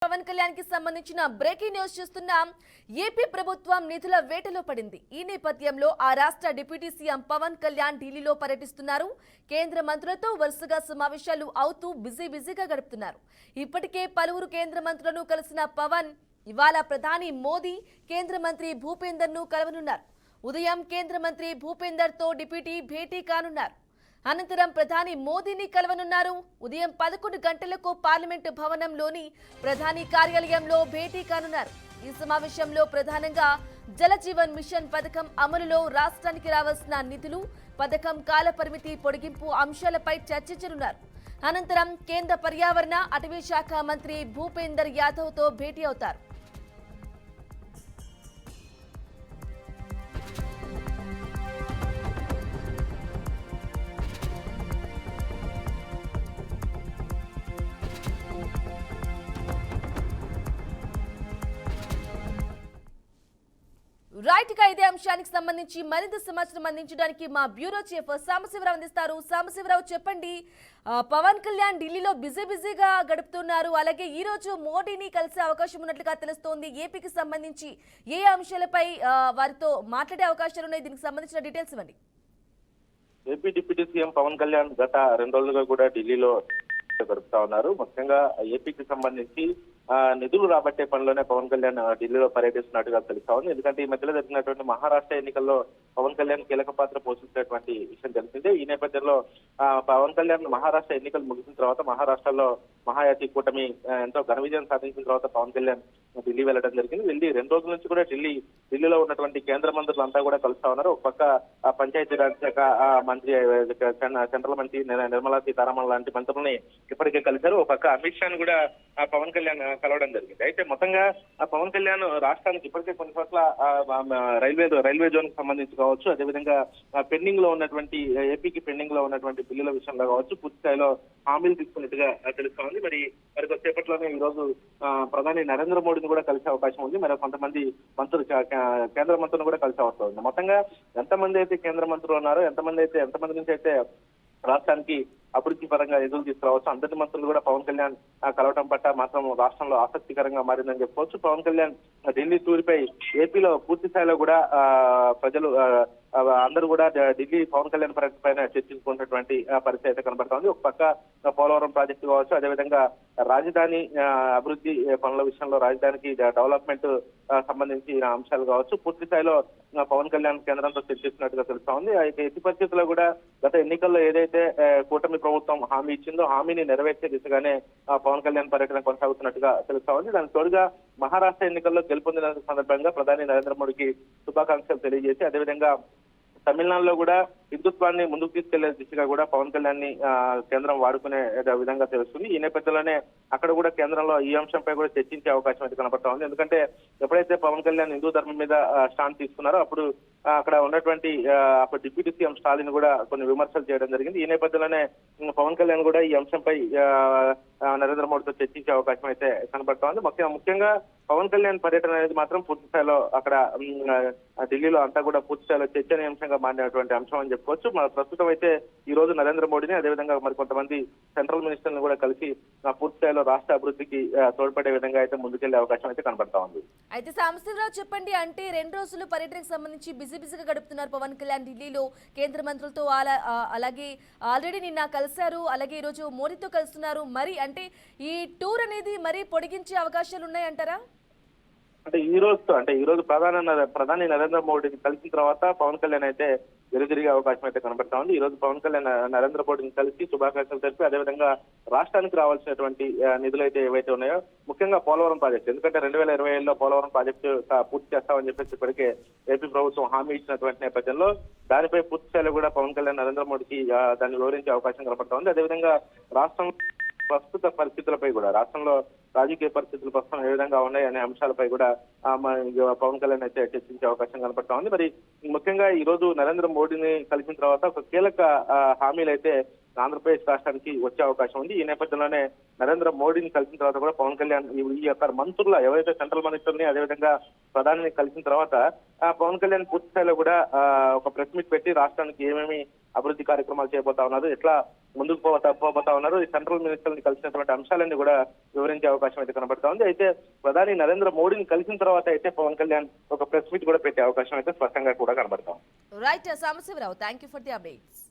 పవన్ కళ్యాణ్ కి సంబంధించిన breaking news చూస్తున్నాం. ఏపీ ప్రభుత్వం నిధుల వేటలో పడింది. ఈ నేపథ్యంలో ఆ రాష్ట్ర డిప్యూటీ సీఎం పవన్ కళ్యాణ్ ఢిల్లీలో పర్యటిస్తున్నారు. కేంద్ర మంత్రులతో వరుసగా సమావేశాలు అవుతూ బిజీగా గడుపుతున్నారు. ఇప్పటికే పలువురు కేంద్ర మంత్రులను కలిసిన పవన్ ఇవాళ ప్రధాని మోదీ కేంద్ర మంత్రి భూపేందర్ ను కలవనున్నారు. ఉదయం కేంద్ర మంత్రి భూపేందర్ తో డిప్యూటీ భేటీ కానున్నారు. అనంతరం ప్రధాని మోదీని కలవనున్నారు. ఉదయం 11 గంటలకు పార్లమెంటు భవనంలోని ప్రధాని కార్యాలయంలో భేటీ కానున్నారు. ఈ సమావేశంలో ప్రధానంగా జల జీవన్ మిషన్ పథకం అమలులో రాష్ట్రానికి రావాల్సిన నిధులు, పథకం కాల పరిమితి పొడిగింపు అంశాలపై చర్చించనున్నారు. అనంతరం కేంద్ర పర్యావరణ అటవీ శాఖ మంత్రి భూపేందర్ యాదవ్ తో భేటీ అవుతారు. రైట్ గా ఇదే అంశానికి సంబంధించి మరింత సమాచారం అందించడానికి మా బ్యూరో చీఫ్ సాంబశివరావు అందిస్తారు. సాంబశివరావు, చెప్పండి. పవన్ కళ్యాణ్ ఢిల్లీలో బిజీగా గడుపుతున్నారు. అలాగే ఈ రోజు మోడీని కలిసే అవకాశం ఉన్నట్లుగా తెలుస్తోంది. ఏపీకి సంబంధించి ఏ అంశాలపై వారితో మాట్లాడే అవకాశాలు ఉన్నాయి? దీనికి సంబంధించిన డీటెయిల్స్ ఇవ్వండి. AP deputy CM Pawan Kalyan గత 2 రోజులుగా కూడా ఢిల్లీలో గడుపుతా ఉన్నారు. ముఖ్యంగా ఏపీకి సంబంధించి నిధులు రాబట్టే పనిలోనే పవన్ కళ్యాణ్ ఢిల్లీలో పర్యటిస్తున్నట్టుగా తెలుస్తా ఉంది. ఎందుకంటే ఈ మధ్యలో జరిగినటువంటి మహారాష్ట్ర ఎన్నికల్లో పవన్ కళ్యాణ్ కీలక పాత్ర పోషించినటువంటి విషయం తెలిసిందే. ఈ నేపథ్యంలో పవన్ కళ్యాణ్ మహారాష్ట్ర ఎన్నికలు ముగిసిన తర్వాత మహారాష్ట్రలో మహాయాతి కూటమి ఎంతో ఘన విజయం సాధించిన తర్వాత పవన్ కళ్యాణ్ ఢిల్లీ వెళ్లడం జరిగింది. వెళ్ళి 2 రోజుల నుంచి కూడా ఢిల్లీలో ఉన్నటువంటి కేంద్ర మంత్రులు అంతా కూడా కలుస్తా ఉన్నారు. ఒక పక్క పంచాయతీరాజ్ శాఖ మంత్రి, సెంట్రల్ మంత్రి నిర్మలా సీతారామన్ లాంటి మంత్రులని ఇప్పటికే కలిశారు. ఒక పక్క అమిత్ షాను కూడా పవన్ కళ్యాణ్ కలవడం జరిగింది. అయితే మొత్తంగా పవన్ కళ్యాణ్ రాష్ట్రానికి ఇప్పటికే కొన్ని చోట్ల రైల్వే జోన్ కి సంబంధించి కావచ్చు, అదేవిధంగా పెండింగ్ లో ఉన్నటువంటి ఏపీకి పెండింగ్ లో ఉన్నటువంటి బిల్లుల విషయంలో కావచ్చు పూర్తి స్థాయిలో హామీలు తీసుకున్నట్టుగా తెలుస్తా ఉంది. మరి కొద్దిసేపట్లోనే ఈ రోజు ప్రధాని నరేంద్ర మోడీని కూడా కలిసే అవకాశం ఉంది. మరి కొంతమంది మంత్రులు, కేంద్ర మంత్రులను కూడా కలిసే అవసరం ఉంది. మొత్తంగా ఎంతమంది అయితే కేంద్ర మంత్రులు ఉన్నారో, ఎంతమంది నుంచి అయితే రాష్ట్రానికి అభివృద్ధి పరంగా ఎదురు తీసుకురావచ్చు, అందరి మంత్రులు కూడా పవన్ కళ్యాణ్ కలవటం పట్ల మాత్రం రాష్ట్రంలో ఆసక్తికరంగా మారిందని చెప్పుకోవచ్చు. పవన్ కళ్యాణ్ ఢిల్లీ టూర్పై ఏపీలో పూర్తి స్థాయిలో కూడా ప్రజలు అందరూ కూడా ఢిల్లీ పవన్ కళ్యాణ్ పర్యటన పైన చర్చించుకున్నటువంటి పరిస్థితి అయితే కనబడతా ఉంది. ఒక పక్క పోలవరం ప్రాజెక్టు కావచ్చు, అదేవిధంగా రాజధాని అభివృద్ధి పనుల విషయంలో రాజధానికి డెవలప్మెంట్ సంబంధించి అంశాలు కావచ్చు పూర్తి స్థాయిలో పవన్ కళ్యాణ్ కేంద్రంతో చర్చిస్తున్నట్టుగా తెలుస్తా ఉంది. అయితే ఎట్టి పరిస్థితుల్లో కూడా గత ఎన్నికల్లో ఏదైతే కూటమి ప్రభుత్వం హామీ ఇచ్చిందో హామీని నెరవేర్చే దిశగానే పవన్ కళ్యాణ్ పర్యటన కొనసాగుతున్నట్టుగా తెలుస్తా ఉంది. దానికి తోడుగా మహారాష్ట్ర ఎన్నికల్లో గెలుపొందిన సందర్భంగా ప్రధాని నరేంద్ర మోడీకి శుభాకాంక్షలు తెలియజేసి, అదేవిధంగా తమిళనాడులో కూడా హిందుత్వాన్ని ముందుకు తీసుకెళ్లే దిశగా కూడా పవన్ కళ్యాణ్ ని కేంద్రం వాడుకునే విధంగా తెలుస్తుంది. ఈ నేపథ్యంలోనే అక్కడ కూడా కేంద్రంలో ఈ అంశంపై కూడా చర్చించే అవకాశం అయితే కనబడతా ఉంది. ఎందుకంటే ఎప్పుడైతే పవన్ కళ్యాణ్ హిందూ ధర్మం మీద స్టాండ్ తీసుకున్నారో అప్పుడు అక్కడ ఉన్నటువంటి అప్పుడు డిప్యూటీ సీఎం స్టాలిన్ కూడా కొన్ని విమర్శలు చేయడం జరిగింది. ఈ నేపథ్యంలోనే పవన్ కళ్యాణ్ కూడా ఈ అంశంపై నరేంద్ర మోడీతో చర్చించే అవకాశం అయితే కనబడతా ఉంది. ముఖ్యంగా పవన్ కళ్యాణ్ పర్యటన అనేది మాత్రం పూర్తి స్థాయిలో అక్కడ ఢిల్లీలో అంతా కూడా పూర్తి స్థాయిలో చర్చనీయాంశంగా మారినటువంటి అంశం అని చెప్పుకోవచ్చు. ప్రస్తుతం అయితే ఈ రోజు నరేంద్ర మోడీని, అదేవిధంగా మరి కొంతమంది సెంట్రల్ మినిస్టర్లను కూడా కలిసి పూర్తి స్థాయిలో రాష్ట్ర అభివృద్ధికి తోడ్పడే విధంగా అయితే ముందుకెళ్లే అవకాశం అయితే కనబడతా ఉంది. అయితే సాంబశివరావు, చెప్పండి. అంటే 2 రోజులు పర్యటనకు సంబంధించి బిజీగా గడుపుతున్నారు పవన్ కళ్యాణ్ ఢిల్లీలో కేంద్ర మంత్రులతో. అలాగే ఆల్రెడీ నిన్న కలిశారు, అలాగే ఈ రోజు మోడీతో కలుస్తున్నారు. మరి అంటే ఈ టూర్ అనేది మరీ పొడిగించే అవకాశాలు ఉన్నాయంటారా? అంటే ఈ రోజు ప్రధాని నరేంద్ర మోడీని కలిసిన తర్వాత పవన్ కళ్యాణ్ అయితే వెలుదిరిగే అవకాశం అయితే కనబడతా ఉంది. ఈ రోజు పవన్ కళ్యాణ్ నరేంద్ర మోడీని కలిసి శుభాకాంక్షలు తెలిపి, అదేవిధంగా రాష్ట్రానికి రావాల్సినటువంటి నిధులు అయితే ఏవైతే ఉన్నాయో, ముఖ్యంగా పోలవరం ప్రాజెక్టు, ఎందుకంటే 2027లో పోలవరం ప్రాజెక్టు పూర్తి చేస్తామని చెప్పేసి ఇప్పటికే ఏపీ ప్రభుత్వం హామీ ఇచ్చినటువంటి నేపథ్యంలో దానిపై పూర్తి స్థాయిలో కూడా పవన్ కళ్యాణ్ నరేంద్ర మోడీకి దాన్ని వివరించే అవకాశం కనబడతా ఉంది. అదేవిధంగా రాష్ట్రం ప్రస్తుత పరిస్థితులపై కూడా, రాష్ట్రంలో రాజకీయ పరిస్థితులు ప్రస్తుతం ఏ విధంగా ఉన్నాయి అనే అంశాలపై కూడా పవన్ కళ్యాణ్ అయితే చర్చించే అవకాశం కనబడతా ఉంది. మరి ముఖ్యంగా ఈ రోజు నరేంద్ర మోడీని కలిసిన తర్వాత ఒక కీలక హామీలు అయితే ఆంధ్రప్రదేశ్ రాష్ట్రానికి వచ్చే అవకాశం ఉంది. ఈ నేపథ్యంలోనే నరేంద్ర మోడీని కలిసిన తర్వాత కూడా పవన్ కళ్యాణ్ ఈ యొక్క మంత్రుల ఎవరైతే సెంట్రల్ మినిస్టర్ని, అదేవిధంగా ప్రధానిని కలిసిన తర్వాత పవన్ కళ్యాణ్ పూర్తి స్థాయిలో కూడా ఒక ప్రెస్ మీట్ పెట్టి రాష్ట్రానికి ఏమేమి అభివృద్ధి కార్యక్రమాలు చేయబోతా ఉన్నారు, ఎట్లా ముందుకు పోబోతా ఉన్నారు, ఈ సెంట్రల్ మినిస్టర్ని కలిసినటువంటి అంశాలన్నీ కూడా వివరించే అవకాశం అయితే కనబడతా ఉంది. అయితే ప్రధాని నరేంద్ర మోడీని కలిసిన తర్వాత అయితే పవన్ కళ్యాణ్ ఒక ప్రెస్ మీట్ కూడా పెట్టే అవకాశం అయితే స్పష్టంగా కూడా కనబడతా ఉంది. Right Sambasivarao, thank you for the updates.